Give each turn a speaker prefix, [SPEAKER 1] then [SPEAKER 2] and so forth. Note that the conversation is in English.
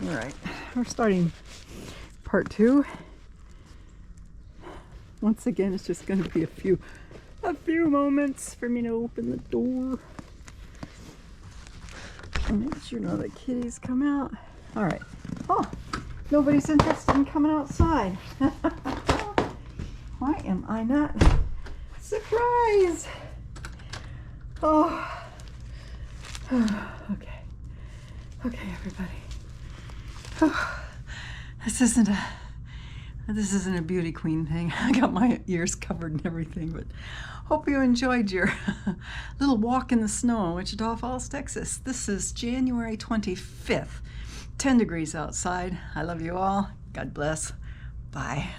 [SPEAKER 1] All right, we're starting part 2. Once again, it's just going to be a few moments for me to open the door and make sure none of the kitties come out. All right. Oh, nobody's interested in coming outside. Why am I not surprised? Oh. Okay. Okay, everybody. This isn't a beauty queen thing. I got my ears covered and everything, but hope you enjoyed your little walk in the snow in Wichita Falls, Texas. This is January 25th, 10 degrees outside. I love you all. God bless. Bye.